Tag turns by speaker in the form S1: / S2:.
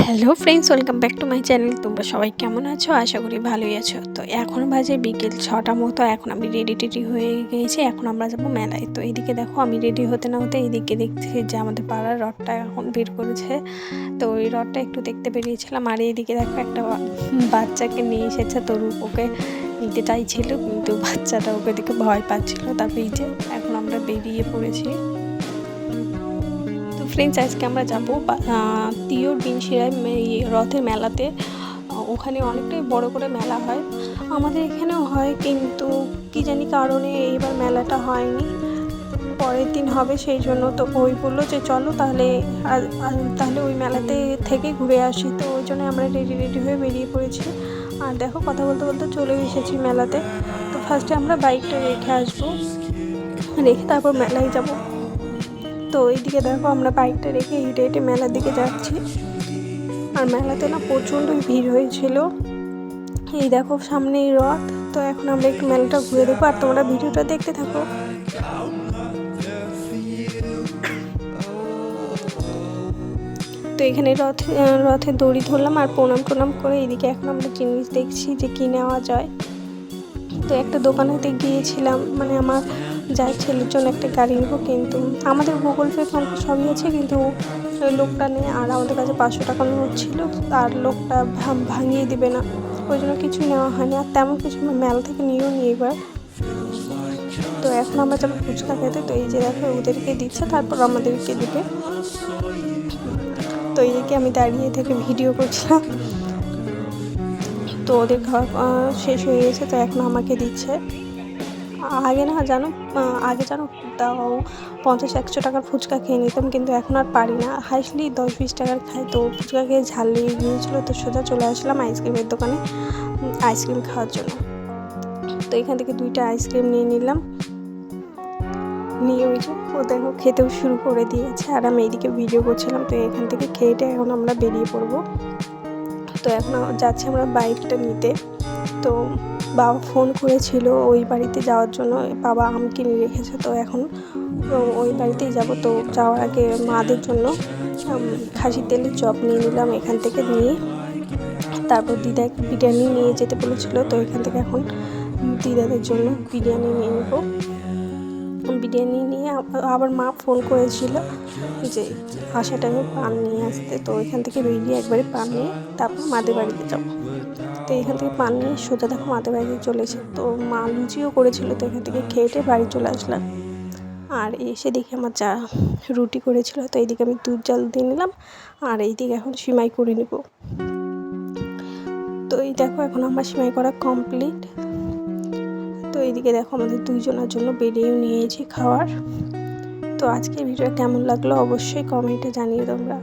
S1: Hello friends, welcome back to my channel. তোমরা সবাই কেমন আছো? আশা করি ভালোই আছো। তো এখন বাজে বিকেল 6টা মতো। এখন আমি রেডি হয়ে গিয়েছি। এখন আমরা যাবো মেলায়। তো এইদিকে দেখো, আমি রেডি হতে না হতে এইদিকে দেখছি যে আমাদের পাড়ার রথটা এখন বের করেছে। তো ওই রথটা একটু দেখতে বেরিয়েছিলাম। আর এইদিকে দেখো, একটা বাচ্চাকে নিয়ে এসেছে। তো রূপ ওকে নিতে চাইছিল, কিন্তু বাচ্চাটা ওকে দেখে ভয় পাচ্ছিল। তারপরে এই যে এখন আমরা বেরিয়ে পড়েছি। ফ্রেন্ডস, আজকে আমরা যাবো তিওর বিনশিরায় রথের মেলাতে। ওখানে অনেকটাই বড় করে মেলা হয়, আমাদের এখানেও হয়, কিন্তু কি জানি কারণে এইবার মেলাটা হয়নি, পরের দিন হবে। সেই জন্য তো ওই বললো যে চলো তাহলে তাহলে ওই মেলাতে থেকে ঘুরে আসি। তো ওই জন্য আমরা রেডি হয়ে বেরিয়ে পড়েছি। আর দেখো, কথা বলতে বলতে চলে এসেছি মেলাতে। তো ফার্স্টে আমরা বাইকটা রেখে আসবো, রেখে তারপর মেলায় যাব। তো এইদিকে দেখো, আমরা বাইকটা রেখে হেঁটে হেঁটে মেলার দিকে যাচ্ছি। আর মেলাতে না প্রচণ্ড ভিড় হয়েছিল। এই দেখো সামনেই রথ। তো এখন আমরা একটু মেলাটা ঘুরে দেখবো, আর তোমরা ভিডিওটা দেখতে থাকো। তো এখানে রথে দড়ি ধরলাম আর প্রণাম করে এইদিকে এখন আমরা জিনিস দেখছি যে কী নেওয়া যায়। তো একটা দোকানেতে গিয়েছিলাম, মানে আমার যার ছেলের জন্য একটা গাড়ি নেবো, কিন্তু আমাদের গুগল পে ফোন পে সবই আছে, কিন্তু ওই লোকটা নেই। আর আমাদের কাছে 500 টাকা নোট ছিল, আর লোকটা ভাঙিয়ে দিবে না, ওই জন্য কিছু নেওয়া হয়নি। আর তেমন কিছু মেলা থেকে নিয়েও নি এবার। তো এখন আমরা যাবো ফুচকা খেতে। তো এই যে দেখো, ওদেরকে দিচ্ছে, তারপর আমাদেরকে দিবে। তো এইদিকে আমি দাঁড়িয়ে থেকে ভিডিও করছিলাম। তো ওদের খাওয়া শেষ হয়ে গেছে, তো এখন আমাকে দিচ্ছে। আগে জানো তাও 50-100 টাকার ফুচকা খেয়ে নিতাম, কিন্তু এখন আর পারি না। হাইসলি 10-20 টাকার খাই। তো ফুচকা খেয়ে ঝাল লেগে গিয়েছিলো, তো সোজা চলে আসলাম আইসক্রিমের দোকানে আইসক্রিম খাওয়ার জন্য। তো এখান থেকে 2টা আইসক্রিম নিয়ে নিলাম, নিয়ে ওই যে ও দেখো খেতেও শুরু করে দিয়েছে, আর আমি এইদিকে ভিডিও করছিলাম। তো এখান থেকে খেয়েটে এখন আমরা বেরিয়ে পড়বো। তো এখন যাচ্ছি আমরা বাইকটা নিতে। তো বাবা ফোন করেছিল ওই বাড়িতে যাওয়ার জন্য, বাবা আম কিনে রেখেছে। তো এখন ওই বাড়িতেই যাব। তো যাওয়ার আগে মাদের জন্য খাসির তেলের চপ নিয়ে নিলাম এখান থেকে, নিয়ে তারপর দিদা বিরিয়ানি নিয়ে যেতে বলেছিল। তো এখান থেকে এখন দিদাদের জন্য বিরিয়ানি নিয়ে নেব। বিরিয়ানি নিয়ে আবার মা ফোন করেছিল যে আসার টাইমে পান নিয়ে আসতে। তো এখান থেকে বেরিয়ে একবারে পান নিয়ে তারপর মাদের বাড়িতে যাবো। তো এখান থেকে পান নিয়ে সোজা দেখো মাদের বাড়িতে চলে এসে, তো মা লুচিও করেছিল। তো এখান থেকে খেয়ে বাড়ি চলে আসলাম। আর এসে দেখি আমার যা রুটি করেছিল। তো এইদিকে আমি দুধ জাল দিয়ে নিলাম, আর এইদিকে এখন সিমাই করে নেব। তো এই দেখো, এখন আমার সিমাই করা কমপ্লিট। তো এইদিকে দেখো, আমাদের দুইজনের জন্য বেরিয়েও নিয়েছি খাওয়ার। তো আজকের ভিডিও কেমন লাগলো অবশ্যই কমেন্টে জানিয়ে তোমরা।